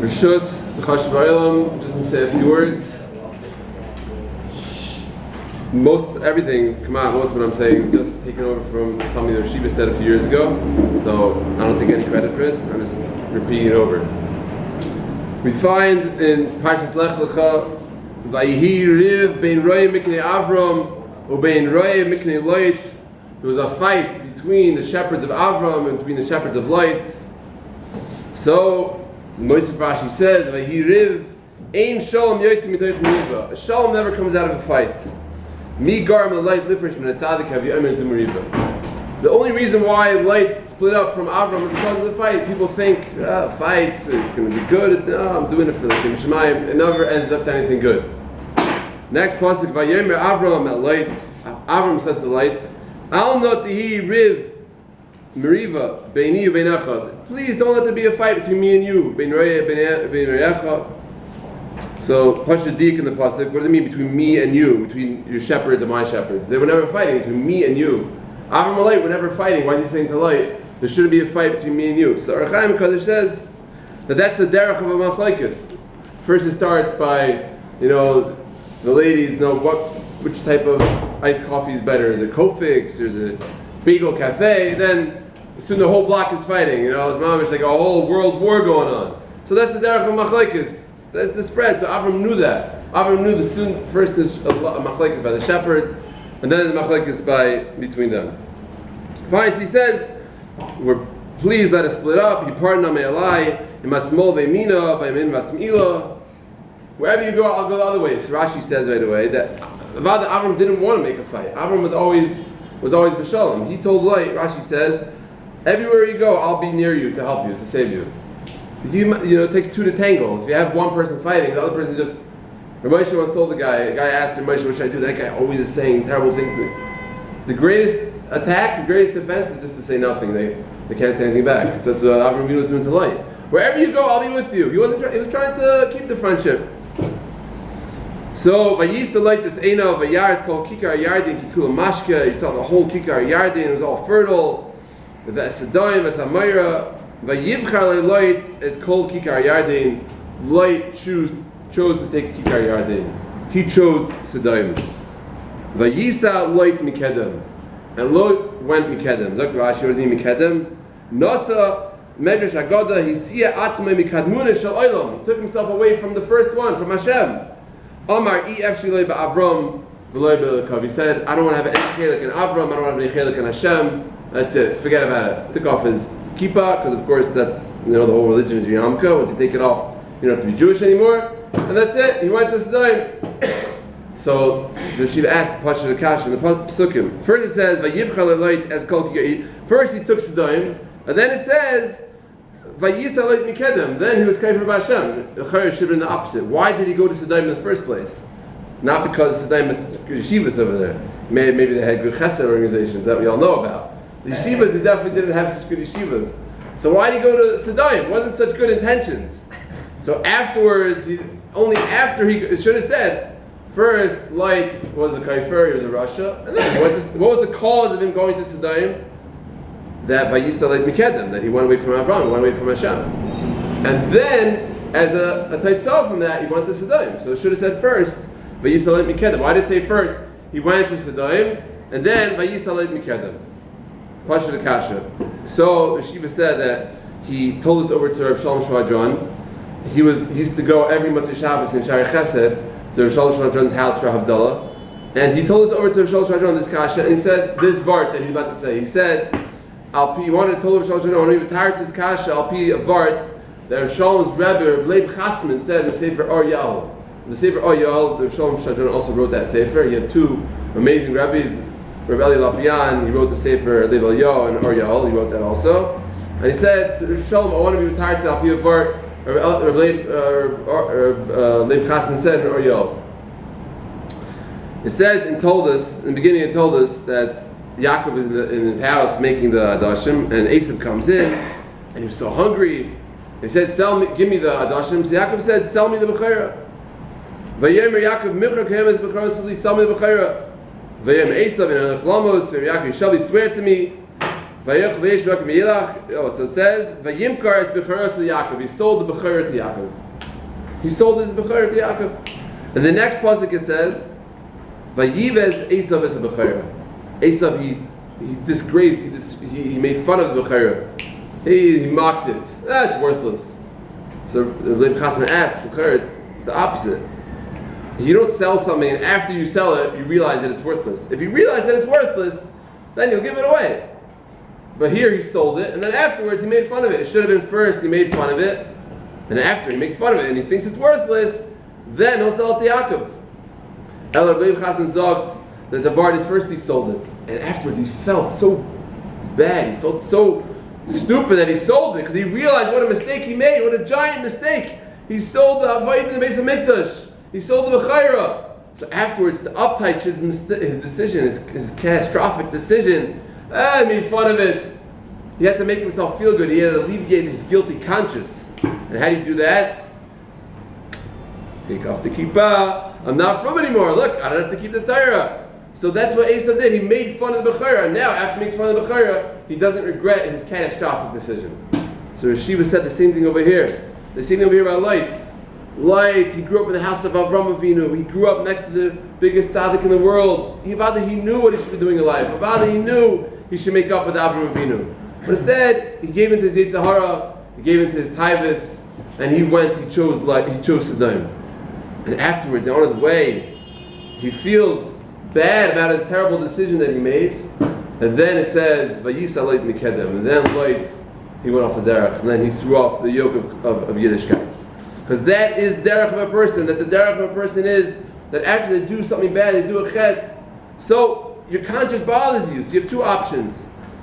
Rishus, Chashva'ilam, just to say a few words. Most of what I'm saying is just taken over from something that Yeshiva said a few years ago. So I don't take any credit for it. I'm just repeating it over. We find in Parshas Lech Licha, Vayihi Riv Bein Roye Miknei Avram Ubein Roye Miknei Lot. There was a fight between the shepherds of Avram and between the shepherds of Lot. So Moshe Rashi says, Vayihi Riv Ein Shalom Yotze Mitoch Meriva. A shalom never comes out of a fight. Mi Garm Light Lifresh Min Atzadik Have Yomer Zimriva. The only reason why Light split up from Avram is because of the fight. People think fights, it's going to be good. No, I'm doing it for the Shem Shemayim. It never ends up to anything good. Next pasuk, Vayomer Avram at Light. Avram said to Light, Al notihi riv meriva beini uveinacha. Please don't let there be a fight between me and you. Bein reyecha. So Pasha Dik in the pasuk. What does it mean between me and you? Between your shepherds and my shepherds? They were never fighting between me and you. Avram and Light were never fighting. Why is he saying to Light, there shouldn't be a fight between me and you? So Chaim Kaddish says that that's the derech of a machlokes. First it starts by, the ladies know which type of iced coffee is better. Is it Kofix or is it Bagel Cafe? Then soon the whole block is fighting. It's mamish like a whole world war going on. So that's the derech of machlokes. That's the spread. So Avram knew that. Avram knew first is a machlokes by the shepherds, and then the machlokes by between them. Finally, he says, "We're pleased let us split up. He pardoned me alai. Imasmol ve'mina ve'min masmila. Wherever you go, I'll go the other way." So Rashi says right away that Avram didn't want to make a fight. Avram was always b'shalom. He told Light. Rashi says, "Everywhere you go, I'll be near you to help you, to save you." It takes two to tangle. If you have one person fighting, the other person just. Moshe once told a guy asked him, Moshe, what should I do? That guy always is saying terrible things to me. The greatest attack, the greatest defense is just to say nothing. They can't say anything back. So that's what Avram was doing to Light. Wherever you go, I'll be with you. He was trying to keep the friendship. So Vayisa Light this Eino Vayar is called Kikar Yardin Kikula Mashka. He saw the whole Kikar Yardin. It was all fertile. The Vesadoim Vesamayra. Vayivchar Light is called Kikar Yardin. Light chose to take Kikar Yardin. He chose Sedaim. Vayisa Light Mikedem. And Lot went Mikedem. Zok Rashi was named Mikedem. Nasa Medrash Agoda Hisiya Atzmei Mikadmuna Shal Olam. He took himself away from the first one, from Hashem. Amar Ef Shilei Ba'Avram V'Loi B'Elakav. He said, I don't want to have any chelik in Avram. I don't want to have any chelik in Hashem. That's it. Forget about it. Took off his kippah, because of course that's the whole religion is Yamka. Once you take it off, you don't have to be Jewish anymore, and that's it. He went to Sedaim. So the Yeshiva asked Pasha Kash in the Psukim. First it says Vayivchar Light as Kol Kikar. First he took Sedaim, and then it says Vayisa Light Mikedem. Then he was Kaifer B'Hashem. The Chayyim should have been the opposite. Why did he go to Sedaim in the first place? Not because Sedaim is Yeshivas over there. Maybe they had good chesed organizations that we all know about. The yeshivas, they definitely didn't have such good yeshivas. So why did he go to Sedaim? It wasn't such good intentions. So afterwards, only after he should have said, first, Light was a kaifer, he was a Rasha, and then what was the cause of him going to Sedaim? That Vayisa Light Mikedem, that he went away from Avram, went away from Hashem. And then, as a taitzal from that, he went to Sedaim. So it should have said first, Vayisa Light Mikedem. Why did it say first, he went to Sedaim, and then Vayisa Light Mikedem? Pasha the Kasha. So Yeshiva said that he told us over to Reb Shalom Shvadron. He used to go every Motzei Shabbos in Shari Chesed to Reb Shalom Shvadron's house for Havdalah, and he told us over to Reb Shalom Shvadron this Kasha, and he said this Vart that he's about to say. He said, he wanted to tell Reb Shalom Shvadron, I want to be retired to his Kasha, I'll be a Vart that Reb Shalom's Rebbe, Reb Leib Chasman, said in the Sefer Or Yal. In the Sefer Or Yal, Reb Shalom Shvadron also wrote that Sefer. He had two amazing Rebbes. Rabbi Eli Lapian, he wrote the Sefer Lev El Yo and Or Yal, he wrote that also. And he said, Shalom, I want to be retired to Al Pi Vart. Leib Chasman said in Or Yal. It says and told us, in the beginning it told us that Yaakov is in his house making the Adashim, and Esav comes in, and he was so hungry. He said, give me the Adashim. So Yaakov said, sell me the Bechira. Vayemer Yaakov Michra Kehem Bechira, sell me the Bechira. Vayem Esav in Lech Lamos, Yaakov, you shall be swear to me. So it says, Vayimkar es Becharas to Yaakov. He sold the Bechara to Yaakov. He sold his Bechara to Yaakov. And the next pasuk it says, Vayivez Esav es Bechara. Esav, he disgraced, he made fun of the Bechara. He mocked it. It's worthless. So Lech Licha asks, it's the opposite. You don't sell something and after you sell it, you realize that it's worthless. If you realize that it's worthless, then you'll give it away. But here he sold it, and then afterwards he made fun of it. It should have been first, he made fun of it, and after he makes fun of it and he thinks it's worthless, then he'll sell it to Yaakov. Eller Lech Licha sagt that the Vard is first he sold it, and afterwards he felt so bad, he felt so stupid that he sold it, because he realized what a mistake he made, what a giant mistake. He sold the Avodah in the Beis HaMikdash. He sold the Bechira. So afterwards, to uptight his decision, his catastrophic decision, he made fun of it. He had to make himself feel good. He had to alleviate his guilty conscience. And how do you do that? Take off the kippah. I'm not from anymore. Look, I don't have to keep the Torah. So that's what Esav did. He made fun of the Bechira. And now, after he makes fun of the Bechira, he doesn't regret his catastrophic decision. So Yeshiva said the same thing over here. The same thing over here about Light, he grew up in the house of Avram Avinu. He grew up next to the biggest tzaddik in the world. He knew what he should be doing in life. He knew he should make up with Avram Avinu. But instead, he gave into his Yetzer Hara, he gave into his Tiferes, and he chose Sodom. And afterwards, on his way, he feels bad about his terrible decision that he made. And then it says, Vayisa Light Mikedem. And then Light, he went off the derech, and then he threw off the yoke of Yiddishkeit. Because that is derech of a person, that the derech of a person is that after they do something bad, they do a chet. So your conscience bothers you. So you have two options.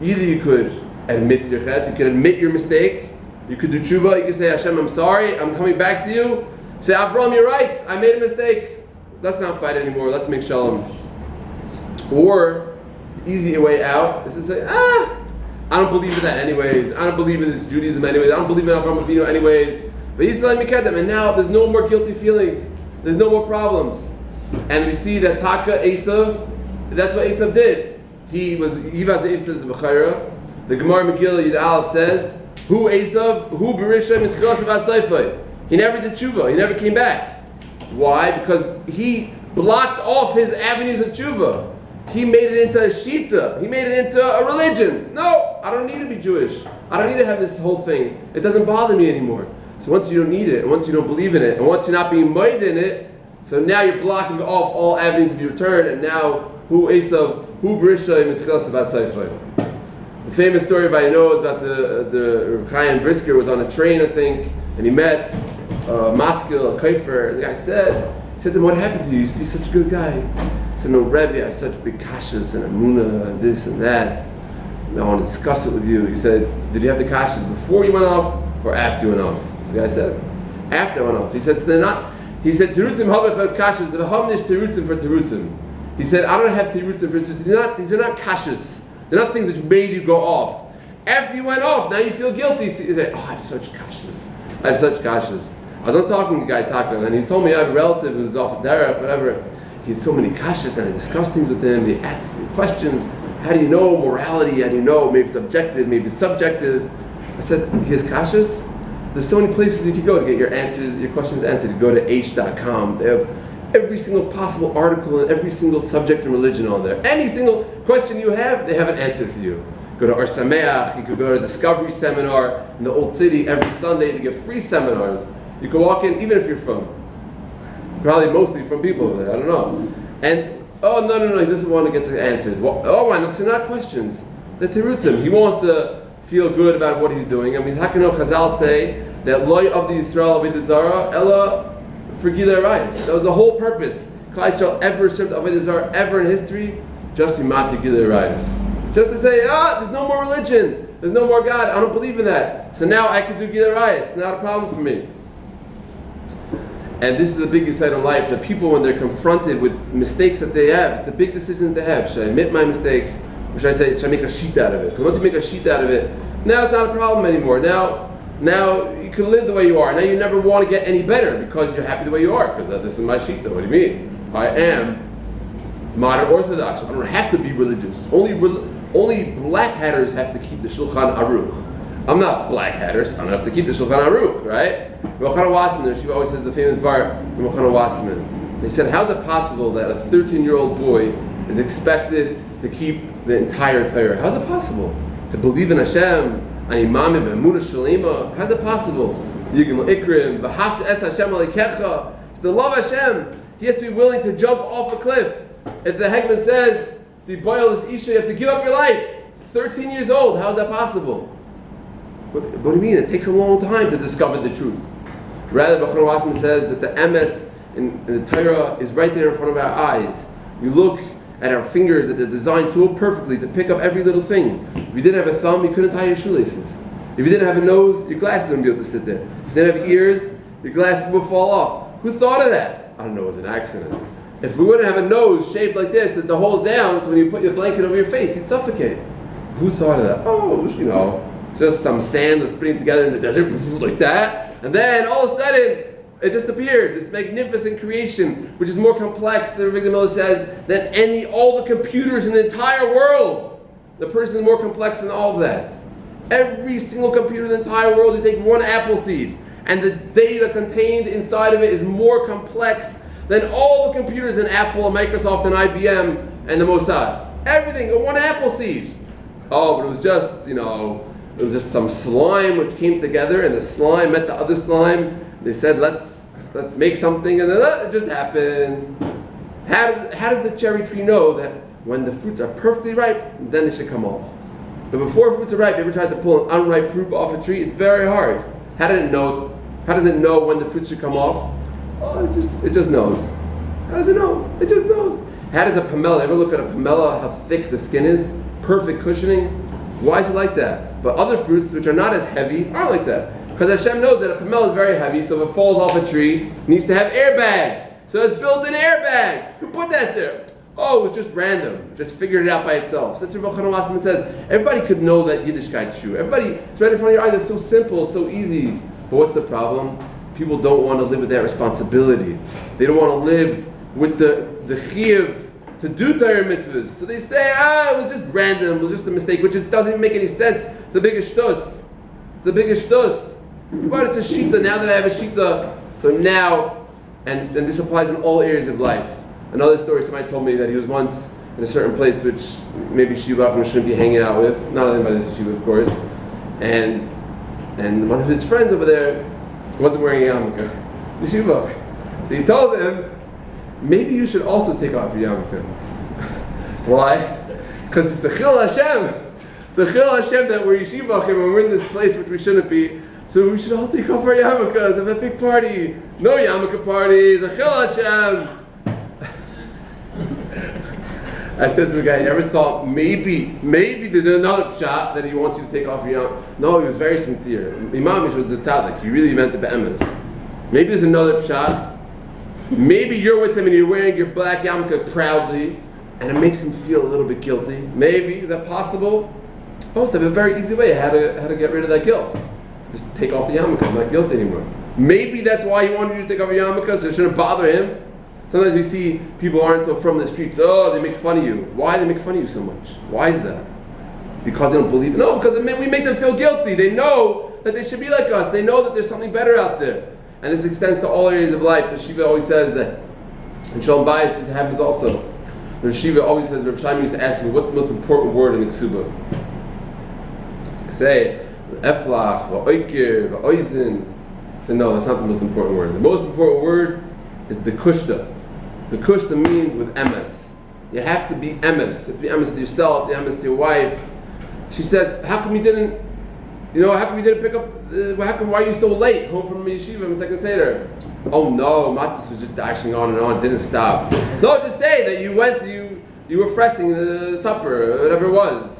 Either you could admit your chet, you could admit your mistake, you could do tshuva, you could say, Hashem, I'm sorry, I'm coming back to you. Say, Avram, you're right, I made a mistake. Let's not fight anymore, let's make shalom. Or, the easy way out is to say, I don't believe in that anyways, I don't believe in this Judaism anyways, I don't believe in Avram Avinu anyways. And now there's no more guilty feelings. There's no more problems. And we see that Taka Esav, that's what Esav did. He was Esav's Bechira. The Gemara Megillah Yud Aleph says, Who Esav, who Berisha Mitchilas Avat Seifai. He never did tshuva. He never came back. Why? Because he blocked off his avenues of tshuva. He made it into a shita. He made it into a religion. No, I don't need to be Jewish. I don't need to have this whole thing. It doesn't bother me anymore. So once you don't need it, and once you don't believe in it, and once you're not being made in it, so now you're blocking off all avenues of your return, and now, who Esav, who Berisha, Mitchilas Avat Seifai. The famous story everybody knows about the Chaim Brisker was on a train, I think, and he met Maskil, a Kaifer, and the guy said to him, what happened to you? You're such a good guy. He said, no, Rebbe, I have such big kashas and amuna and this and that. And I want to discuss it with you. He said, did you have the kashas before you went off or after you went off? The guy said, after I went off. He said, so they're not. He said, Terutzim havach kashas, v'hamnish terutzim for terutzim. He said, I don't have terutzim for terutzim. These are not kashas. They're not things that made you go off. After you went off, now you feel guilty. So he said, I have such kashas. I have such kashas. I was talking to the guy, and he told me I have a relative who's off the derech, whatever. He has so many kashas, and I discussed things with him. He asks him questions. How do you know morality? How do you know? Maybe it's objective, maybe it's subjective. I said, he has kashas? There's so many places you could go to get your answers, your questions answered. You go to h.com. They have every single possible article and every single subject and religion on there. Any single question you have, they have an answer for you. Go to Ar Sameach. You could go to a Discovery Seminar in the Old City every Sunday. They give free seminars. You can walk in, even if you're from, probably mostly from people over there. I don't know. And no, he doesn't want to get the answers. Well, why not? They're not questions. They're terutzim. He wants to feel good about what he's doing. I mean, how can Chazal say that loy of the Yisrael Avodah Zarah ella for Gilei Arayos? That was the whole purpose. Klal Yisrael ever served Avodah Zarah ever in history, just to mati Gilei Arayos, just to say, there's no more religion, there's no more God. I don't believe in that. So now I can do Gilei Arayos. Not a problem for me. And this is the big insight in life, that people, when they're confronted with mistakes that they have, it's a big decision that they have. Should I admit my mistake? Or should I say, should I make a sheet out of it? Because once you make a sheet out of it, now it's not a problem anymore. Now you can live the way you are. Now you never want to get any better because you're happy the way you are. Because this is my sheet, though. What do you mean? I am modern Orthodox. I don't have to be religious. Only black hatters have to keep the Shulchan Aruch. I'm not black hatter, so I don't have to keep the Shulchan Aruch, right? Mochana Wasserman, she always says the famous bar, Mochana Wasserman. They said, how's it possible that a 13-year-old boy is expected to keep the entire Torah? How's it possible? To believe in Hashem, Imamim, Emunah Shalema, how's it possible? Yigim Ikrim, V'hafta es Hashem Alekecha. To love Hashem, he has to be willing to jump off a cliff. If the Hegman says, to boil this Isha, you have to give up your life. 13 years old, how is that possible? What do you mean? It takes a long time to discover the truth. Rather, Bachar Wasserman says that the MS in the Torah is right there in front of our eyes. You look at our fingers that they're designed so perfectly to pick up every little thing. If you didn't have a thumb, you couldn't tie your shoelaces. If you didn't have a nose, your glasses wouldn't be able to sit there. If you didn't have ears, your glasses would fall off. Who thought of that? I don't know, it was an accident. If we wouldn't have a nose shaped like this, that the hole's down, so when you put your blanket over your face, you'd suffocate. Who thought of that? Oh, just some sand was putting together in the desert, like that. And then all of a sudden, it just appeared, this magnificent creation, which is more complex, the Rebbe Miller says, than all the computers in the entire world. The person is more complex than all of that. Every single computer in the entire world, you take one apple seed, and the data contained inside of it is more complex than all the computers in Apple and Microsoft and IBM and the Mossad. Everything in one apple seed. Oh, but it was just some slime which came together, and the slime met the other slime. They said, let's make something, and then it just happened. How does the cherry tree know that when the fruits are perfectly ripe, then they should come off? But before fruits are ripe, you ever tried to pull an unripe fruit off a tree? It's very hard. How does it know when the fruits should come off? Oh, it just knows. How does it know? It just knows. How does a pomelo, ever look at a pomelo, how thick the skin is? Perfect cushioning. Why is it like that? But other fruits, which are not as heavy, aren't like that. Because Hashem knows that a pomelo is very heavy, so if it falls off a tree, it needs to have airbags. So it's built-in airbags. Who put that there? Oh, it was just random. Just figured it out by itself. So that's what Rabbi Chaim says. Everybody could know that Yiddishkeit's true. It's right in front of your eyes. It's so simple. It's so easy. But what's the problem? People don't want to live with that responsibility. They don't want to live with the chiyuv to do Torah mitzvahs. So they say, it was just random. It was just a mistake, which just doesn't even make any sense. It's a big shtus. But it's a shita. Now that I have a shita, so now, and this applies in all areas of life. Another story, somebody told me that he was once in a certain place which maybe Shiva shouldn't be hanging out with, not anybody this Shiva, of course, and one of his friends over there wasn't wearing a yarmulke, Yeshiva. So he told him, maybe you should also take off your yarmulke. Why? Because it's the Chil Hashem. It's the Chil Hashem that we're Yeshiva and we're in this place which we shouldn't be. So we should all take off our yarmulkes, have a big party. No yarmulke parties, a Chil Hashem. I said to the guy, you ever thought maybe there's another pshat that he wants you to take off your yarmulke? No, he was very sincere. Imam was the tzaddik. He really meant the be'emes. Maybe there's another pshat. Maybe you're with him and you're wearing your black yarmulke proudly, and it makes him feel a little bit guilty. Maybe, is that possible? Also, I have a very easy way how to get rid of that guilt. Just take off the yarmulke. I'm not guilty anymore. Maybe that's why he wanted you to take off your yarmulke, so it shouldn't bother him. Sometimes we see people aren't so from the streets. Oh, they make fun of you. Why do they make fun of you so much? Why is that? Because they don't believe it? No, because we make them feel guilty. They know that they should be like us. They know that there's something better out there. And this extends to all areas of life. The Shiva always says that. In Shalom Bayis, this happens also. The Shiva always says, Reb Chaim used to ask me, what's the most important word in the Ksuba? Say, Eflach, V'oikir, V'oizin. So no, that's not the most important word. The most important word is Bekushta. Bekushta means with emes. You have to be emes. You have to be emes to yourself, you have to be emes to your wife. She says, how come you didn't pick up, why are you so late home from Yeshiva in Second Seder? Oh no, Matis was just dashing on and on, didn't stop. No, just say that you went, you were fressing the supper, or whatever it was.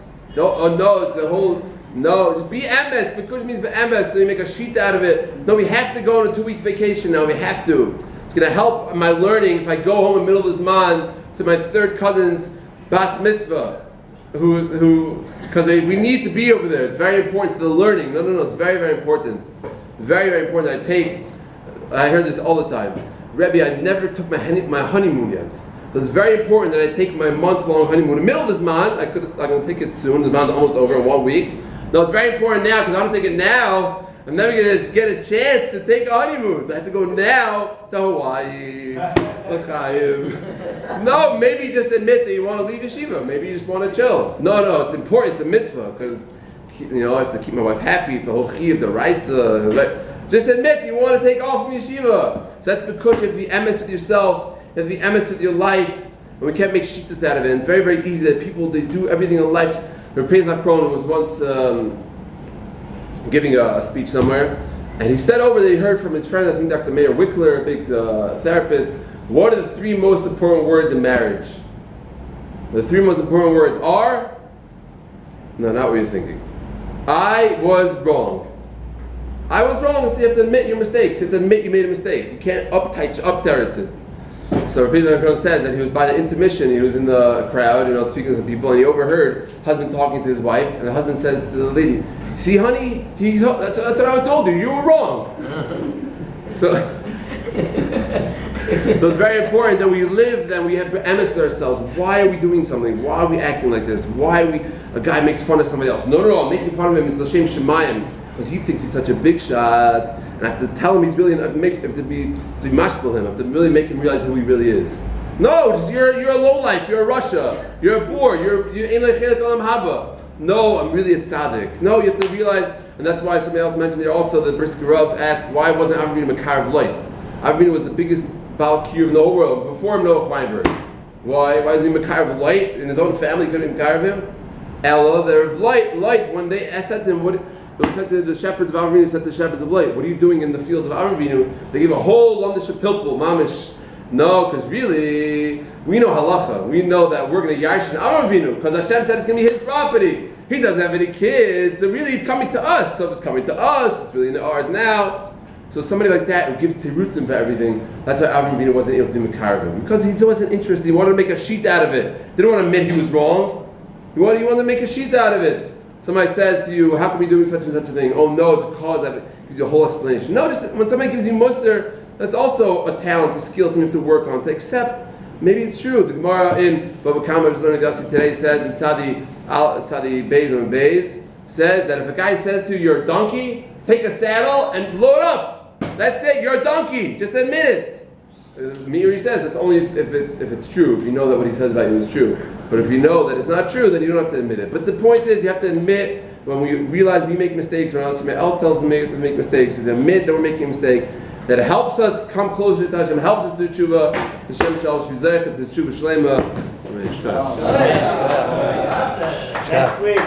No, just be emes. Bekush means be emes, then you make a sheet out of it. No, we have to go on a 2-week vacation now, we have to. It's going to help my learning if I go home in the middle of this man to my third cousin's bas mitzvah, because we need to be over there. It's very important to the learning. No, it's very, very important. Very, very important. I heard this all the time. Rebbe, I never took my honeymoon yet. So it's very important that I take my month-long honeymoon in the middle of this month. I'm going to take it soon. The month's almost over in 1 week. No, it's very important now because I don't take it now. I'm never going to get a chance to take a honeymoon. So I have to go now to Hawaii, Lech Chaim. No, maybe just admit that you want to leave Yeshiva. Maybe you just want to chill. No, it's important. It's a mitzvah because I have to keep my wife happy. It's a whole chiv, the raisa. Just admit you want to take off from Yeshiva. So that's because you have to be emes with yourself. You have to be emes with your life. And we can't make shittas out of it. And it's very, very easy that people, they do everything in life. Rabbi Pesach Krohn was once giving a speech somewhere, and he said over that he heard from his friend, I think Dr. Meir Wickler, a big therapist, what are the 3 most important words in marriage? The 3 most important words are, no, not what you're thinking. I was wrong. I was wrong. So you have to admit your mistakes. You have to admit you made a mistake. You can't up-teretz it. So Rabbi Pesach Krohn says that he was by the intermission, he was in the crowd, speaking to some people, and he overheard husband talking to his wife, and the husband says to the lady, see, honey, that's what I told you. You were wrong. So it's very important that we live, that we have to emes ourselves. Why are we doing something? Why are we acting like this? Why are a guy makes fun of somebody else? No, I'm making fun of him. It's l'shem shemayim because he thinks he's such a big shot, and I have to tell him he's really. I have to be mashpil him. I have to really make him realize who he really is. No, you're a lowlife. You're a Russia. You're a boor. You're ein lechelik olam haba. No, I'm really a tzaddik. No, you have to realize, and that's why somebody else mentioned there also that Brisker Rav asked, why wasn't Avinu Makar light? Avinu was the biggest Baal Kiyuv in the whole world, before him Noach Weinberg. Why is he Makar light? In his own family couldn't Makar him? Ella, they're light. When they said to him, the shepherds of Avinu said to the shepherds of light, what are you doing in the fields of Avinu? They gave a whole Landish Pilpul, Mamish. No, because really, we know halacha. We know that we're going to yarshin Avinu because Hashem said it's going to be his property. He doesn't have any kids, so really it's coming to us. So if it's coming to us, it's really ours now. So somebody like that who gives terutzim for everything, that's why Avinu wasn't able to makar him. Because he wasn't interested. He wanted to make a sheet out of it. He didn't want to admit he was wrong. He wanted to make a sheet out of it. Somebody says to you, how come you're doing such and such a thing? Oh no, it's because of it. Gives you a whole explanation. No, just when somebody gives you musar, that's also a talent, a skill, something you have to work on, to accept. Maybe it's true. The Gemara in Baba Kama, just learning today, says in Tzadi Beis and Beis, says that if a guy says to you, you're a donkey, take a saddle and blow it up. That's it, you're a donkey. Just admit it. Meiri says it's only if it's true, if you know that what he says about you is true. But if you know that it's not true, then you don't have to admit it. But the point is, you have to admit when we realize we make mistakes, or somebody else tells us to make mistakes, we have to admit that we're making a mistake. That it helps us come closer to Hashem, helps us do tshuva. Hashem shall shvizech, to tshuva shlema. Next week.